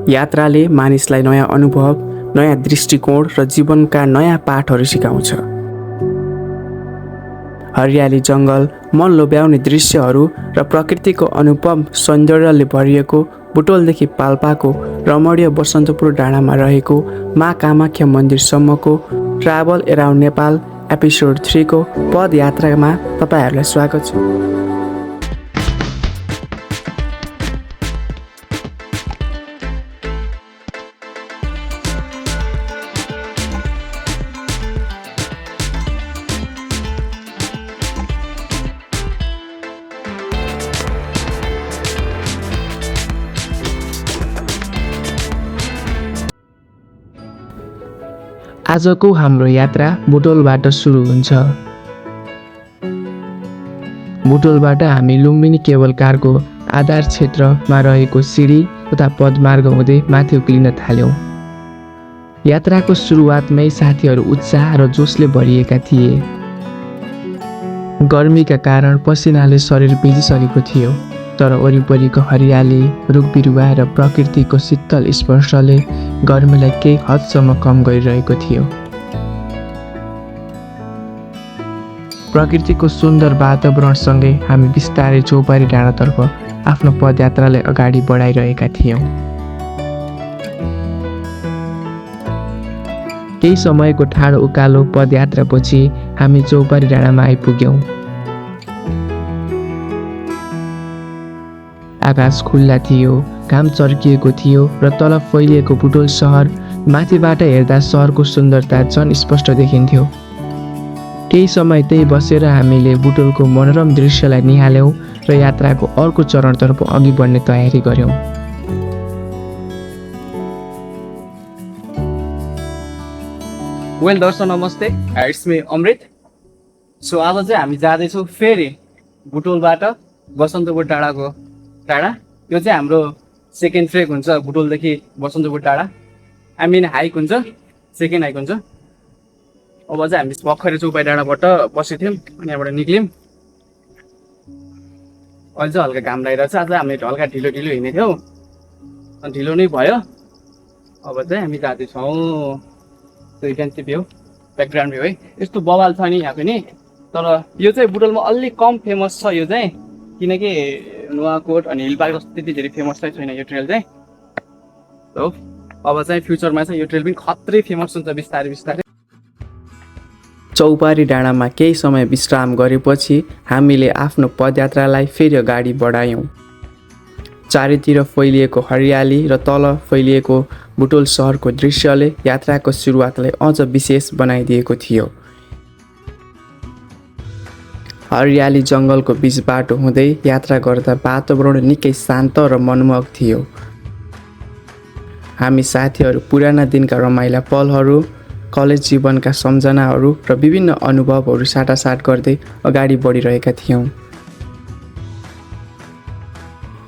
यात्राले मानिसलाई नयाँ अनुभव, नयाँ दृष्टिकोण र जीवनका नयाँ पाठहरू सिकाउँछ। हरियाली जङ्गल, मन लोभ्याउने दृश्यहरू र प्रकृतिको अनुपम सौन्दर्यले भरिएको बुटोलदेखि पाल्पाको रमणीय बसन्तपुर डाँडामा रहेको माँ कामाख्या मन्दिरसम्मको ट्राभल एराउन्ड नेपाल एपिसोड 3 को पदयात्रामा तपाईँहरूलाई स्वागत छ। आजको हाम्रो यात्रा बुटोलबाट सुरु हुन्छ। बुटोलबाट हामी लुम्बिनी केबल कारको आधार क्षेत्रमा रहेको सिडी तथा पदमार्ग हुँदै माथि उक्लिन थाल्यौँ। यात्राको सुरुवातमै साथीहरू उत्साह र जोसले भरिएका थिए। गर्मीका कारण पसिनाले शरीर भिजिसकेको थियो, तर वरिपरिको हरियाली, रुख बिरुवा र प्रकृतिको शीतल स्पर्शले गर्मीलाई केही हदसम्म कम गरिरहेको थियो। प्रकृतिको सुन्दर वातावरणसँगै हामी बिस्तारै चौपारी डाँडातर्फ आफ्नो पदयात्रालाई अगाडि बढाइरहेका थियौँ। केही समयको ठाडो उकालो पदयात्रापछि हामी चौपारी डाँडामा आइपुग्यौँ। आकाश खुल्ला थियो, घाम चर्किएको थियो र तल फैलिएको बुटोल सहर माथिबाट हेर्दा सहरको सुन्दरता झन् स्पष्ट देखिन्थ्यो। केही समय त्यही बसेर हामीले बुटोलको मनोरम दृश्यलाई निहाल्यौँ र यात्राको अर्को चरणतर्फ अघि बढ्ने तयारी गऱ्यौँ। वेल दर्शक नमस्ते, इट्स मी अमृत। सो आज चाहिँ हामी जाँदैछौँ फेरि बुटोलबाट बसन्तपुर डाँडाको टाढा। यो चाहिँ हाम्रो सेकेन्ड ट्रेक हुन्छ बुटोलदेखि बसन्तपुर टाढा। आई मिन हाइक हुन्छ, सेकेन्ड हाइक हुन्छ। अब चाहिँ हामी भर्खरै चौपाई डाँडाबाट बसेको थियौँ अनि यहाँबाट निक्ल्यौँ। अहिले चाहिँ हल्का घाम लागिरहेको छ। आज हामी हल्का ढिलो हिँडेको थियौँ, अनि ढिलो नै भयो। अब चाहिँ हामी जाँदैछौँ। त्यो क्यान्सी भ्यू, ब्याकग्राउन्ड भ्यू है, यस्तो बवाल छ नि यहाँ पनि। तर यो चाहिँ बुटोलमा अलिक कम फेमस छ यो चाहिँ, किनकि नुवाकोट अनि हिलपार्क जस्तो त्यति धेरै फेमस चाहिँ छैन यो ट्रेल चाहिँ। हो, अब चाहिँ फ्युचरमा चाहिँ यो ट्रेल पनि खत्रै फेमस हुन्छ बिस्तारै बिस्तारै। चौपारी डाँडामा केही समय विश्राम गरेपछि हामीले आफ्नो पदयात्रालाई फेरि अगाडि बढायौँ। चारैतिर फैलिएको हरियाली र तल फैलिएको बुटोल सहरको दृश्यले यात्राको सुरुवातलाई अझ विशेष बनाइदिएको थियो। हरियाली जङ्गलको बीच बाटो हुँदै यात्रा गर्दा वातावरण निकै शान्त र मनमोहक थियो। हामी साथीहरू पुराना दिनका रमाइला पलहरू, कलेज जीवनका सम्झनाहरू र विभिन्न अनुभवहरू साटासाट गर्दै अगाडि बढिरहेका थियौँ।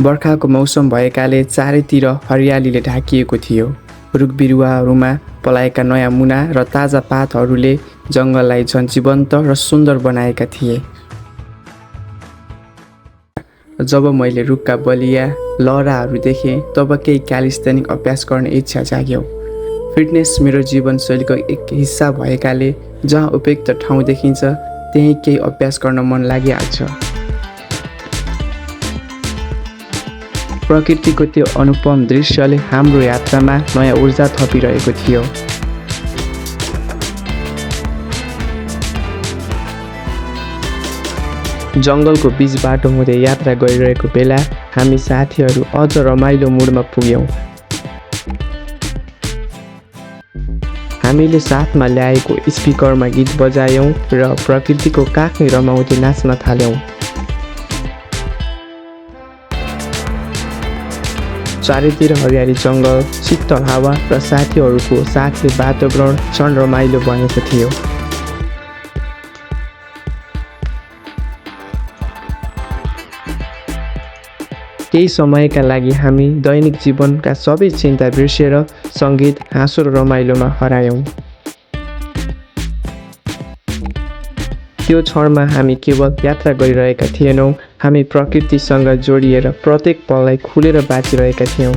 बर्खाको मौसम भएकाले चारैतिर हरियालीले ढाकिएको थियो। रुख बिरुवाहरूमा पलाएका नयाँ मुना र ताजा पातहरूले जङ्गललाई झन् जीवन्त र सुन्दर बनाएका थिए। जब मैले रुखका बलिया लहराहरू देखेँ तब केही क्यालिस्थेनिक अभ्यास गर्ने इच्छा जाग्यो। फिटनेस मेरो जीवनशैलीको एक हिस्सा भएकाले जहाँ उपयुक्त ठाउँ देखिन्छ त्यहीँ केही अभ्यास गर्न मन लागिहाल्छ। प्रकृतिको त्यो अनुपम दृश्यले हाम्रो यात्रामा नयाँ ऊर्जा थपिरहेको थियो। जङ्गलको बीच बाटो हुँदै यात्रा गरिरहेको बेला हामी साथीहरू अझ रमाइलो मुडमा पुग्यौँ। हामीले साथमा ल्याएको स्पिकरमा गीत बजायौँ र प्रकृतिको काखै रमाउँदै नाच्न थाल्यौँ। चारैतिर हरियाली जङ्गल, शीतल हावा र साथीहरूको साथले वातावरण झन् रमाइलो बनेको थियो। केही समयका लागि हामी दैनिक जीवनका सबै चिन्ता बिर्सेर सङ्गीत, हाँसो र रमाइलोमा हरायौँ। त्यो क्षणमा हामी केवल यात्रा गरिरहेका थिएनौँ, हामी प्रकृतिसँग जोडिएर प्रत्येक पललाई खुलेर बाँचिरहेका थियौँ।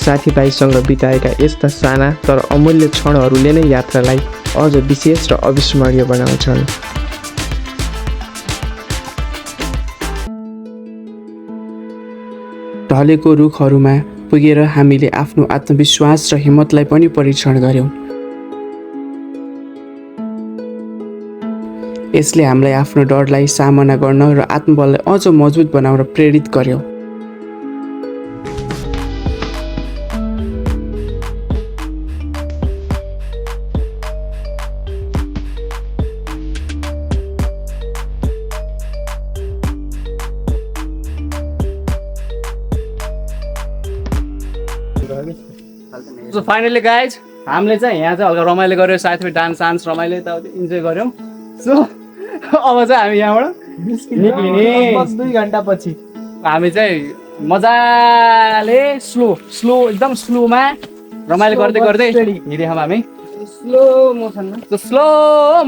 साथीभाइसँग बिताएका यस्ता साना तर अमूल्य क्षणहरूले नै यात्रालाई अझ विशेष र अविस्मरणीय बनाउँछन्। ढलेको रुखहरूमा पुगेर हामीले आफ्नो आत्मविश्वास र हिम्मतलाई पनि परीक्षण गर्यौँ। यसले हामीलाई आफ्नो डरलाई सामना गर्न र आत्मबललाई अझ मजबुत बनाउन प्रेरित गर्यो। सो फाइनली गाइज हामीले चाहिँ यहाँ चाहिँ हल्का रमाइलो गऱ्यो, साथै डान्स रमाइलो यताउति इन्जोय गऱ्यौँ। सो अब चाहिँ हामी यहाँबाट निक्लिने 2 घन्टा पछि हामी चाहिँ मजाले स्लो एकदम स्लोमा रमाइलो गर्दै गर्दै हिँडेछौँ हामी स्लो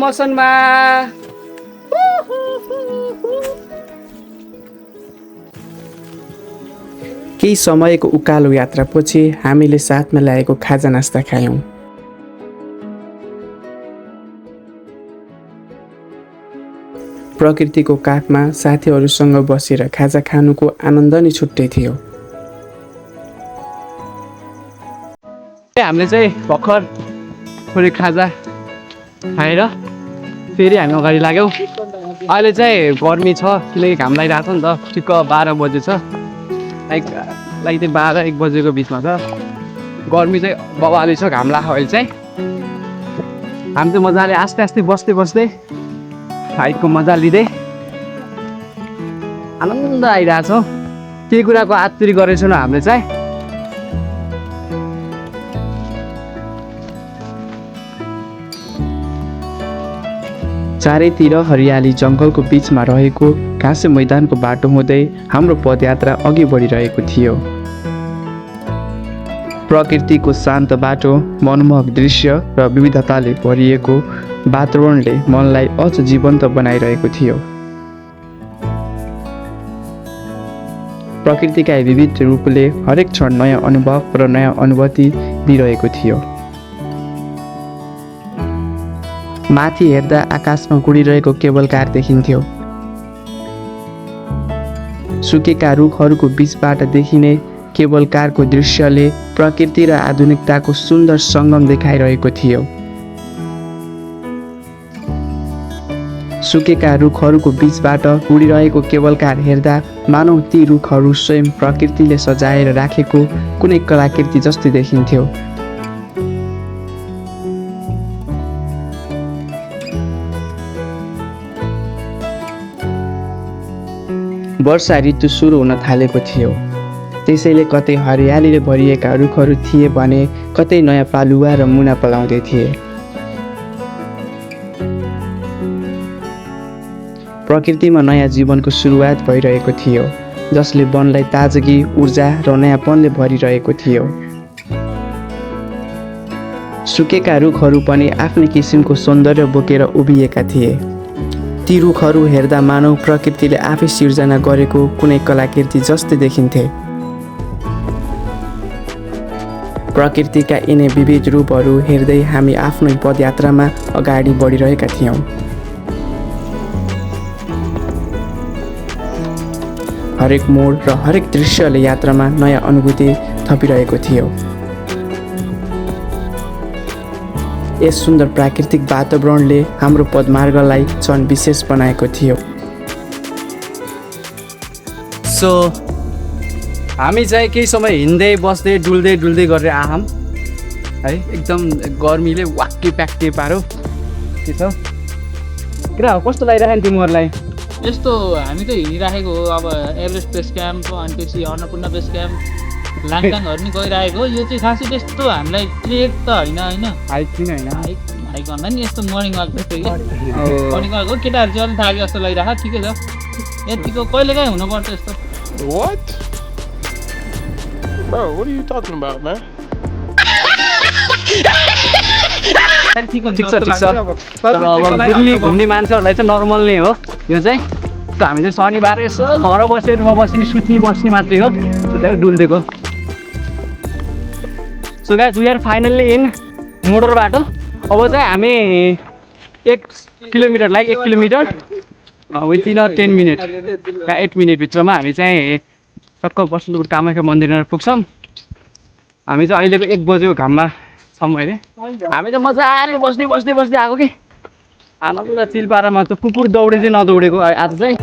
मोसनमा। केही समयको उकालो यात्रापछि हामीले साथमा ल्याएको खाजा नास्ता खायौँ। प्रकृतिको काखमा साथीहरूसँग बसेर खाजा खानुको आनन्द नै छुट्टै थियो। हामीले चाहिँ भर्खर थोरै खाजा खाएर फेरि हामी अगाडि लाग्यौँ। अहिले चाहिँ गर्मी छ किनकि घाम लागिरहेको छ नि त, ठिक्क 12 बजे छ, लाइक चाहिँ 12-1 बजेको बिचमा छ। गर्मी चाहिँ बबाली छ, घाम लाग्यो अहिले चाहिँ। हामी चाहिँ मजाले आस्ते आस्ते बस्दै हाइटको मजा लिँदै आनन्द आइरहेछ। केही कुराको आतुरी गरेको छैनौँ हामीले चाहिँ। चारैतिर हरियाली जङ्गलको बिचमा रहेको घाँसे मैदानको बाटो हुँदै हाम्रो पदयात्रा अघि बढिरहेको थियो। प्रकृतिको शान्त बाटो, मनमोहक दृश्य र विविधताले भरिएको वातावरणले मनलाई अझ जीवन्त बनाइरहेको थियो। प्रकृतिका विविध रूपले हरेक क्षण नयाँ अनुभव र नयाँ अनुभूति दिइरहेको थियो। माथि हेर्दा आकाशमा उडिरहेको केबल कार देखिन्थ्यो। सुकेका रुखहरूको बिचबाट देखिने केबल कारको दृश्यले प्रकृति र आधुनिकताको सुन्दर सङ्गम देखाइरहेको थियो। सुकेका रुखहरूको बिचबाट उडिरहेको केबल कार हेर्दा मानौ ती रुखहरू स्वयं प्रकृतिले सजाएर राखेको कुनै कलाकृति जस्तै देखिन्थ्यो। वर्षा ऋतु सुरु हुन थालेको थियो, त्यसैले कतै हरियालीले भरिएका रुखहरू थिए भने कतै नयाँ पालुवा र मुना पलाउँदै थिए। प्रकृतिमा नयाँ जीवनको सुरुवात भइरहेको थियो, जसले वनलाई ताजगी, ऊर्जा र नयाँपनले भरिरहेको थियो। सुकेका रुखहरू पनि आफ्नै किसिमको सौन्दर्य बोकेर उभिएका थिए। ती रुखहरू हेर्दा मानव प्रकृतिले आफै सिर्जना गरेको कुनै कलाकृति जस्तै देखिन्थे। प्रकृतिका यिनै विविध रूपहरू हेर्दै हामी आफ्नो पदयात्रामा अगाडि बढिरहेका थियौँ। हरेक मोड र हरेक दृश्यले यात्रामा नयाँ अनुभूति थपिरहेको थियो। यस सुन्दर प्राकृतिक वातावरणले हाम्रो पदमार्गलाई झन् विशेष बनाएको थियो। सो हामी चाहिँ केही समय हिँड्दै बस्दै डुल्दै गरेर आयौँ है। एकदम गर्मीले वाक्के प्याक्के पारो के छ किरा कस्तो लागिरहेको नि तिमीहरूलाई? यस्तो हामी त हिँडिराखेको हो। अब एभरेस्ट बेस क्याम्प, अनि त्यसपछि अन्नपूर्ण बेस क्याम्प, लाङटाङहरू नि गइरहेको हो। यो चाहिँ खासै त्यस्तो हामीलाई ट्रेक त होइन हाइक किन होइन, हाइक भन्दा नि यस्तो मर्निङ वाक जस्तो कि मर्निङ वाक हो। केटाहरू चाहिँ अलिक थाक्यो जस्तो लागिरहेको, ठिकै छ। यतिको कहिलेकाहीँ हुनुपर्छ यस्तो। What? Bro, what are you talking about, man? ठिक छ तर अब दिल्ली घुम्ने मान्छेहरूलाई चाहिँ नर्मल नै हो यो चाहिँ हामी चाहिँ शनिबार यसो घर बसेर बस्ने सुत्ने बस्ने मात्रै हो त्यही डुल्दिएको so guys we are finally in motor बाटो अब चाहिँ हामी 1 kilometre like 1 kilometre within 10 minute 8 minute भित्रमा हामी चाहिँ टक्क बस्नुको कामाख्या मन्दिरमा पुग्छौँ हामी चाहिँ अहिलेको 1 बजेको घाममा छौँ अहिले हामी चाहिँ मजाले बस्दै आएको कि आनन्द चिलपारामा त कुकुर दौडे चाहिँ नदौडेको आज चाहिँ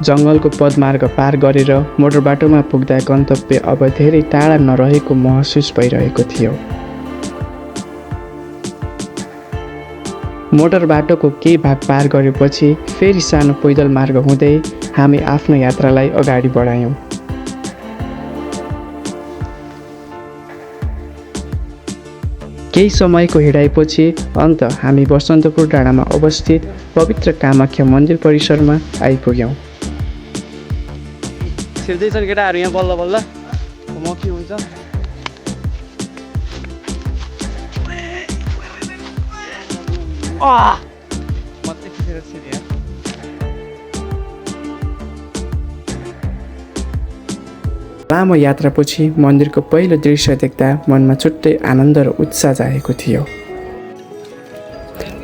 जङ्गलको पदमार्ग पार गरेर मोटर बाटोमा पुग्दा गन्तव्य अब धेरै टाढा नरहेको महसुस भइरहेको थियो। मोटर बाटोको केही भाग पार गरेपछि फेरि सानो पैदल मार्ग हुँदै हामी आफ्नो यात्रालाई अगाडि बढायौँ। केही समयको हिँडाइपछि अन्त हामी बसन्तपुर डाँडामा अवस्थित पवित्र कामाख्या मन्दिर परिसरमा आइपुग्यौँ। छिर्दैछन् केटाहरू यहाँ बल्ल बल्ल म के हुन्छ लामो यात्रापछि मन्दिरको पहिलो दृश्य देख्दा मनमा छुट्टै आनन्द र उत्साह जागेको थियो।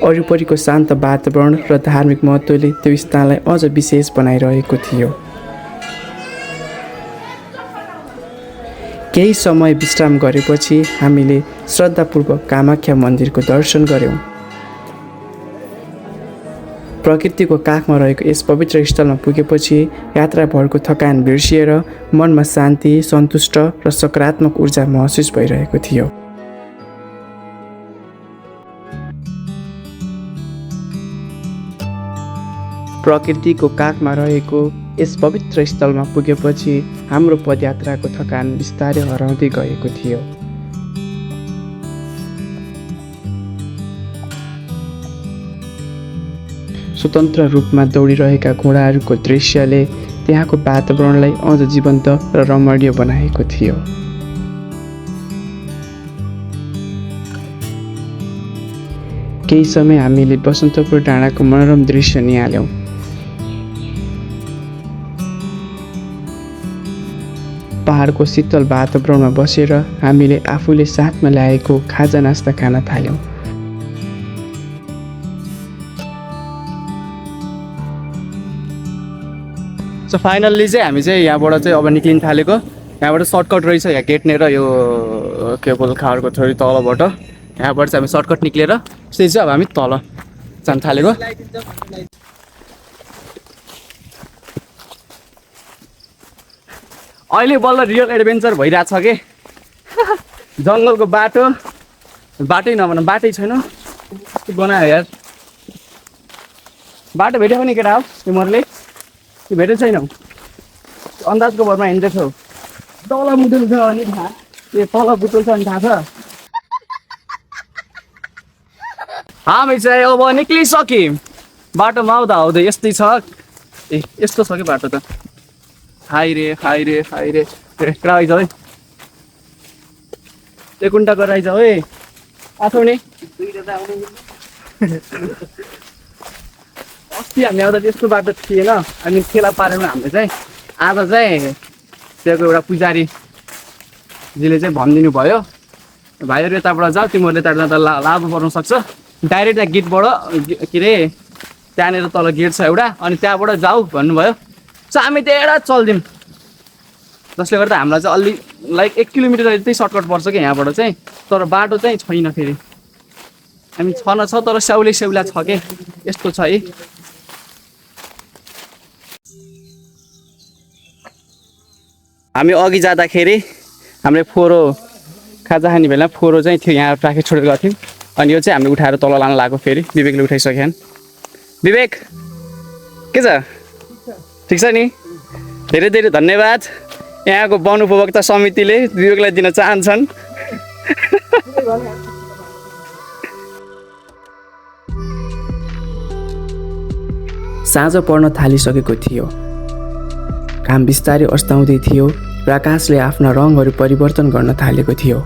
वरिपरिको शान्त वातावरण र धार्मिक महत्त्वले त्यो स्थानलाई अझ विशेष बनाइरहेको थियो। केही समय विश्राम गरेपछि हामीले श्रद्धापूर्वक कामाख्या मन्दिरको दर्शन गऱ्यौँ। प्रकृतिको काखमा रहेको यस पवित्र स्थलमा पुगेपछि यात्राभरको थकान बिर्सिएर मनमा शान्ति, सन्तुष्ट र सकारात्मक ऊर्जा महसुस भइरहेको थियो। प्रकृतिको काखमा रहेको यस पवित्र स्थलमा पुगेपछि हाम्रो पदयात्राको थकान बिस्तारै हराउँदै गएको थियो। स्वतन्त्र रूपमा दौडिरहेका घोडाहरूको दृश्यले त्यहाँको वातावरणलाई अझ जीवन्त र रमणीय बनाएको थियो। केही समय हामीले बसन्तपुर डाँडाको मनोरम दृश्य निहाल्यौँ। पहाडको शीतल वातावरणमा बसेर हामीले आफूले साथमा ल्याएको खाजा नास्ता खान थाल्यौँ। सो फाइनल्ली चाहिँ हामी चाहिँ यहाँबाट चाहिँ अब निक्लिन थालेको। यहाँबाट सर्टकट रहेछ यहाँ गेट्ने र यो केबल खारको थोरै तलबाट यहाँबाट चाहिँ हामी सर्टकट निक्लेर त्यसपछि चाहिँ अब हामी तल जान थालेको। अहिले बल्ल रियल एडभेन्चर भइरहेछ कि जङ्गलको बाटै नभन बाटै छैन बनायो यार। बाटो भेट्यो पनि केटा हो तिमीहरूले त्यो भेटेको छैनौ अन्दाजको भरमा हिँड्दैछौ। तल बुटुल छ भने थाहा ए तल बुटुल छ भने थाहा छ। हामी चाहिँ अब निक्लिसक्यौँ बाटोमा आउँदा यस्तै छ। ए यस्तो छ कि बाटो त खाइरे केटा आइजाऊ है एक कुन्टा गरेर आइजाऊ है आछौ नि। अस्ति हामी आउँदा त्यस्तो बाटो थिएन अनि फेला पारेर हामीले चाहिँ आज चाहिँ त्यहाँको एउटा पुजारीजीले चाहिँ भनिदिनु भयो भाइहरू यताबाट जाऊ तिमीहरूले यताबाट लाभो पर्न सक्छ डाइरेक्ट त्यहाँ गेटबाट के अरे त्यहाँनिर तल गेट छ एउटा अनि त्यहाँबाट जाऊ भन्नुभयो। सो हामी त्यहाँबाट चल्दियौँ जसले गर्दा हामीलाई चाहिँ अलि लाइक 1 किलोमिटर यतै सर्टकट पर्छ कि यहाँबाट चाहिँ तर बाटो चाहिँ छैन फेरि हामी छ तर स्याउला छ के यस्तो छ है। हामी अघि जाँदाखेरि हामीले फोरो खाजा खाने बेला फोरो चाहिँ थियो यहाँ राखेर छोडेर गएको थियौँ अनि यो चाहिँ हामीले उठाएर तल लान लाग्यो। फेरि विवेकले उठाइसक्यो विवेक के छ ठिक छ नि धेरै धेरै धन्यवाद। यहाँको वनउपभोक्ता समितिले विवेकलाई दिन चाहन्छन्। साँझ पर्न थालिसकेको थियो। घाम बिस्तारै अस्ताउँदै थियो र आकाशले आफ्ना रङहरू परिवर्तन गर्न थालेको थियो।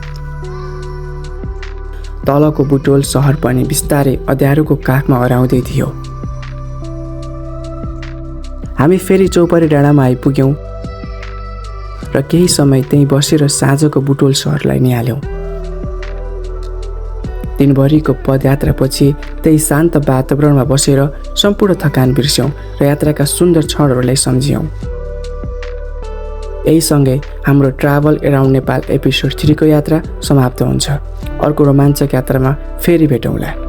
तलको बुटोल सहर पनि बिस्तारै अँध्यारोको काखमा हराउँदै थियो। हामी फेरि चौपरी डाँडामा आइपुग्यौँ र केही समय त्यहीँ बसेर साँझको बुटोल सहरलाई निहाल्यौँ। दिनभरिको पदयात्रापछि त्यही शान्त वातावरणमा बसेर सम्पूर्ण थकान बिर्स्यौँ र यात्राका सुन्दर क्षणहरूलाई सम्झियौँ। यहीसँगै हाम्रो ट्राभल एराउन्ड नेपाल एपिसोड 3 को यात्रा समाप्त हुन्छ। अर्को रोमाञ्चक यात्रामा फेरि भेटौँला।